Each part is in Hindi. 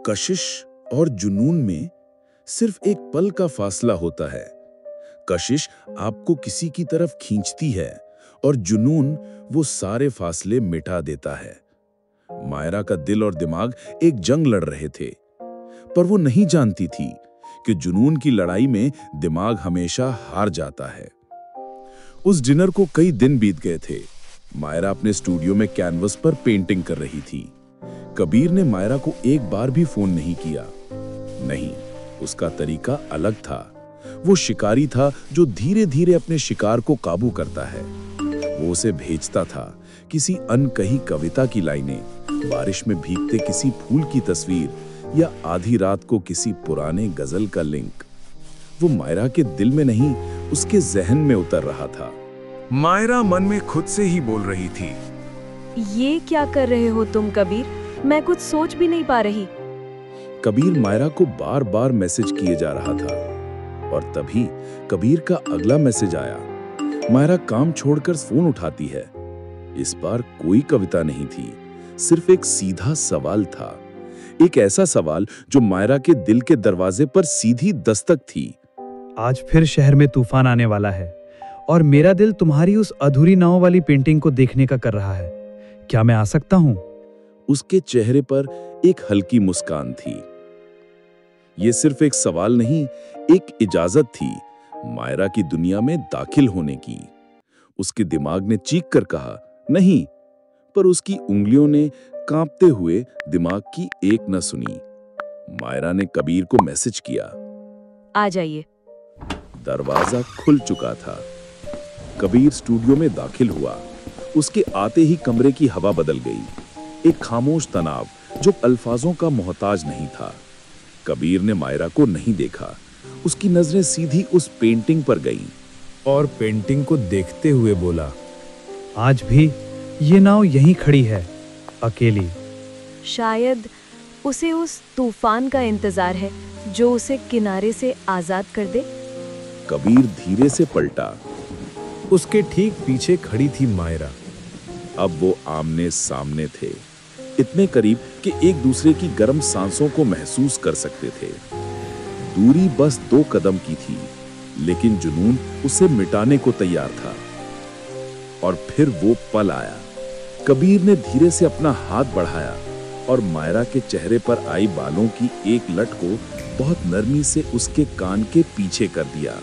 कशिश और जुनून में सिर्फ एक पल का फासला होता है। कशिश आपको किसी की तरफ खींचती है और जुनून वो सारे फासले मिटा देता है। मायरा का दिल और दिमाग एक जंग लड़ रहे थे, पर वो नहीं जानती थी कि जुनून की लड़ाई में दिमाग हमेशा हार जाता है। उस डिनर को कई दिन बीत गए थे। मायरा अपने स्टूडियो में कैनवस पर पेंटिंग कर रही थी। कबीर ने मायरा को एक बार भी फोन नहीं किया। नहीं, उसका तरीका अलग था। वो शिकारी था जो धीरे धीरे अपने शिकार को काबू करता है। वो उसे भेजता था किसी अनकही कविता की लाइनें, बारिश में भीगते किसी फूल की तस्वीर या आधी रात को किसी पुराने गजल का लिंक। वो मायरा के दिल में नहीं, उसके जहन में उतर रहा था। मायरा मन में खुद से ही बोल रही थी, ये क्या कर रहे हो तुम कबीर? मैं कुछ सोच भी नहीं पा रही। कबीर मायरा को बार बार मैसेज किए जा रहा था और तभी कबीर का अगला मैसेज आया। मायरा काम छोड़कर फोन उठाती है। इस बार कोई कविता नहीं थी, सिर्फ एक सीधा सवाल था। एक ऐसा सवाल जो मायरा के दिल के दरवाजे पर सीधी दस्तक थी। आज फिर शहर में तूफान आने वाला है और मेरा दिल तुम्हारी उस अधूरी नाव वाली पेंटिंग को देखने का कर रहा है। क्या मैं आ सकता हूं? उसके चेहरे पर एक हल्की मुस्कान थी। यह सिर्फ एक सवाल नहीं, एक इजाजत थी मायरा की दुनिया में दाखिल होने की। उसके दिमाग ने चीख कर कहा नहीं, पर उसकी उंगलियों ने कांपते हुए दिमाग की एक न सुनी। मायरा ने कबीर को मैसेज किया, आ जाइए। दरवाजा खुल चुका था। कबीर स्टूडियो में दाखिल हुआ। उसके आते ही कमरे की हवा बदल गई। एक खामोश तनाव जो अल्फाजों का मोहताज नहीं था। कबीर ने मायरा को नहीं देखा। उसकी नजरें सीधी उस पेंटिंग पर गईं और पेंटिंग को देखते हुए बोला, आज भी ये नाव यहीं खड़ी है, अकेली। शायद उसे उस तूफान का इंतजार है जो उसे किनारे से आजाद कर दे। कबीर धीरे से पलटा। उसके ठीक पीछे खड़ी थी मायरा। अब वो आमने सामने थे, इतने करीब कि एक दूसरे की गर्म सांसों को महसूस कर सकते थे। दूरी बस 2 कदम की थी, लेकिन जुनून उसे मिटाने को तैयार था। और फिर वो पल आया। कबीर ने धीरे से अपना हाथ बढ़ाया और मायरा के चेहरे पर आई बालों की एक लट को बहुत नरमी से उसके कान के पीछे कर दिया।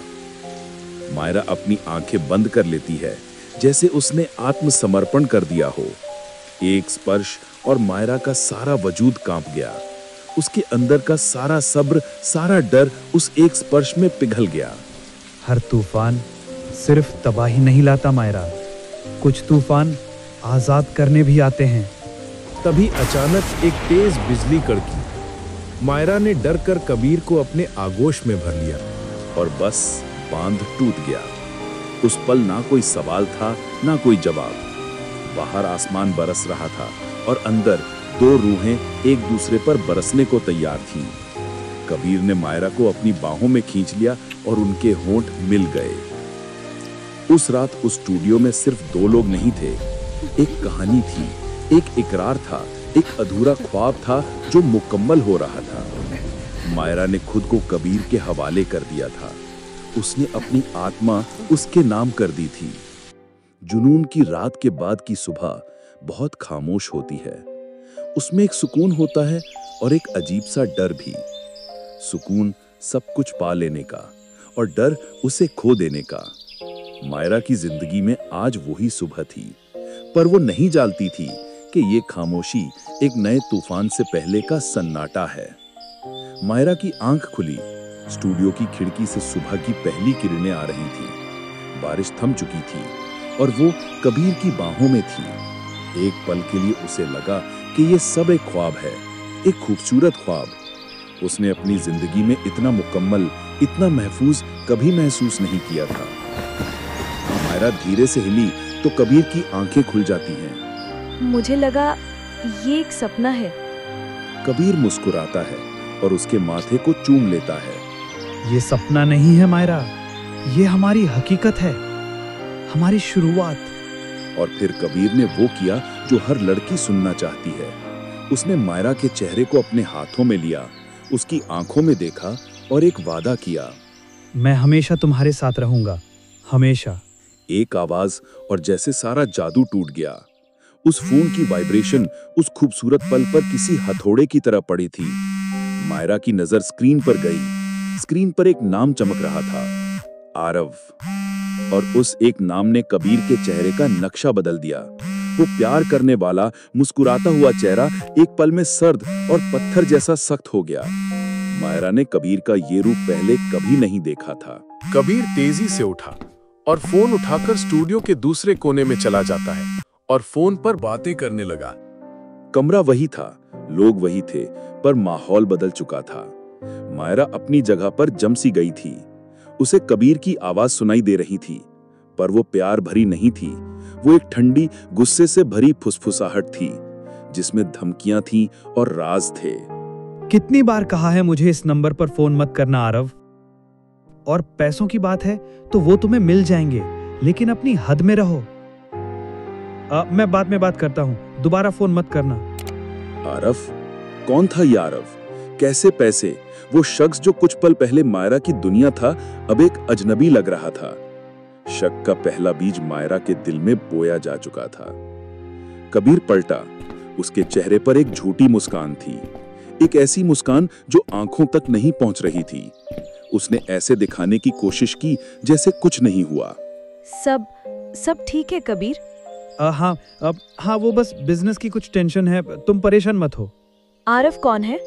मायरा अपनी आंखें बंद कर लेती है, जैसे उसने आत्मसमर्पण कर दिया हो। एक स्पर्श और मायरा का सारा वजूद कांप गया। उसके अंदर का सारा सब्र, सारा डर उस एक स्पर्श में पिघल गया। हर तूफान सिर्फ तबाही नहीं लाता मायरा, कुछ तूफान आजाद करने भी आते हैं। तभी अचानक एक तेज बिजली कड़की। मायरा ने डर कर कबीर को अपने आगोश में भर लिया और बस बांध टूट गया। उस पल ना कोई सवाल था, ना कोई जवाब। बाहर आसमान बरस रहा था और अंदर 2 रूहें एक दूसरे पर बरसने को तैयार थीं। कबीर ने मायरा को अपनी बाहों में खींच लिया और उनके होंठ मिल गए। उस रात उस स्टूडियो में सिर्फ 2 लोग नहीं थे, एक कहानी थी, एक इकरार था, एक अधूरा ख्वाब था जो मुकम्मल हो रहा था। मायरा ने खुद को कबीर के हवाले कर दिया था। उसने अपनी आत्मा उसके नाम कर दी थी। जुनून की रात के बाद की सुबह बहुत खामोश होती है। उसमें एक सुकून होता है और एक अजीब सा डर भी। सुकून सब कुछ पा लेने का और डर उसे खो देने का। मायरा की जिंदगी में आज वही सुबह थी, पर वो नहीं जानती थी कि ये खामोशी एक नए तूफान से पहले का सन्नाटा है। मायरा की आंख खुली। स्टूडियो की खिड़की से सुबह की पहली किरणें आ रही थी। बारिश थम चुकी थी और वो कबीर की बाहों में थी। एक पल के लिए उसे लगा कि ये सब एक ख्वाब है, एक खूबसूरत ख्वाब। उसने अपनी जिंदगी में इतना मुकम्मल, इतना महफूज कभी महसूस नहीं किया था। मायरा धीरे से हिली तो कबीर की आंखें खुल जाती हैं। मुझे लगा ये एक सपना है। कबीर मुस्कुराता है और उसके माथे को चूम लेता है। ये सपना नहीं है मायरा, ये हमारी हकीकत है, हमारी शुरुआत। और फिर कबीर ने वो किया जो हर लड़की सुनना चाहती है। उसने मायरा के चेहरे को अपने हाथों में लिया, उसकी आंखों में देखा और एक वादा किया। मैं हमेशा तुम्हारे साथ रहूंगा, हमेशा। एक आवाज और जैसे सारा जादू टूट गया। उस फोन की वाइब्रेशन उस खूबसूरत पल पर किसी हथौड़े की तरह पड़ी थी। मायरा की नजर स्क्रीन पर गई। स्क्रीन पर एक नाम चमक रहा था, आरव। और उस एक नाम ने कबीर के चेहरे का नक्शा बदल दिया। वो प्यार करने वाला मुस्कुराता हुआ चेहरा एक पल में सर्द और पत्थर जैसा सख्त हो गया। मायरा ने कबीर का ये रूप पहले कभी नहीं देखा था। कबीर तेजी से उठा और फोन उठाकर स्टूडियो के दूसरे कोने में चला जाता है और फोन पर बातें करने लगा। कमरा वही था, लोग वही थे, पर माहौल बदल चुका था। मायरा अपनी जगह पर जम सी गई थी। उसे कबीर की आवाज सुनाई दे रही थी, पर वो प्यार भरी नहीं थी। वो एक ठंडी, गुस्से से भरी फुसफुसाहट थी, जिसमें धमकियां थीं और राज थे। कितनी बार कहा है मुझे इस नंबर पर फोन मत करना आरव। और पैसों की बात है तो वो तुम्हें मिल जाएंगे, लेकिन अपनी हद में रहो। मैं बाद में बात करता हूं, दोबारा फोन मत करना। आरव? कौन था ये आरव? कैसे पैसे? वो शख्स जो कुछ पल पहले मायरा की दुनिया था, अब एक अजनबी लग रहा था। शक का पहला बीज मायरा के दिल में बोया जा चुका था। कबीर पलटा। उसके चेहरे पर एक झूठी मुस्कान थी, एक ऐसी मुस्कान जो आंखों तक नहीं पहुंच रही थी। उसने ऐसे दिखाने की कोशिश की जैसे कुछ नहीं हुआ। सब ठीक है कबीर? हाँ, वो बस बिजनेस की कुछ टेंशन है, तुम परेशान मत हो। आरव कौन है?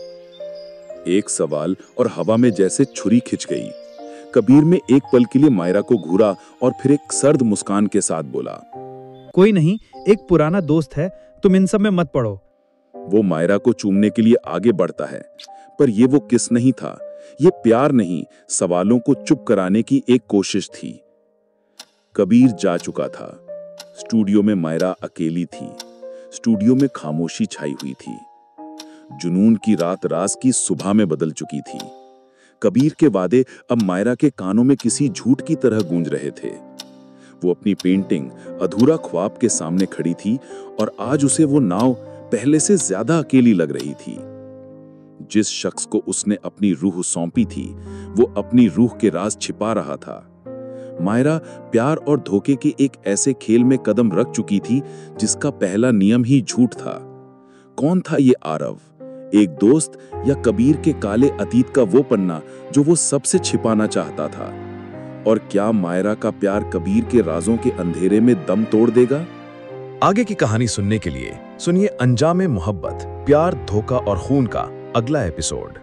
एक सवाल और हवा में जैसे छुरी खिंच गई। कबीर में एक पल के लिए मायरा को घूरा और फिर एक सर्द मुस्कान के साथ बोला, कोई नहीं, एक पुराना दोस्त है, तुम इन सब में मत पड़ो। वो मायरा को चूमने के लिए आगे बढ़ता है, पर ये वो किस नहीं था, ये प्यार नहीं, सवालों को चुप कराने की एक कोशिश थी। कबीर जा चुका था। स्टूडियो में मायरा अकेली थी। स्टूडियो में खामोशी छाई हुई थी। जुनून की रात राज की सुबह में बदल चुकी थी। कबीर के वादे अब मायरा के कानों में किसी झूठ की तरह गूंज रहे थे। वो अपनी पेंटिंग अधूरा ख्वाब के सामने खड़ी थी और आज उसे वो नाव पहले से ज्यादा अकेली लग रही थी। जिस शख्स को उसने अपनी रूह सौंपी थी, वो अपनी रूह के राज छिपा रहा था। मायरा प्यार और धोखे के एक ऐसे खेल में कदम रख चुकी थी जिसका पहला नियम ही झूठ था। कौन था ये आरव? एक दोस्त या कबीर के काले अतीत का वो पन्ना जो वो सबसे छिपाना चाहता था? और क्या मायरा का प्यार कबीर के राजों के अंधेरे में दम तोड़ देगा? आगे की कहानी सुनने के लिए सुनिए अंजाम-ए-मोहब्बत, प्यार, धोखा और खून का अगला एपिसोड।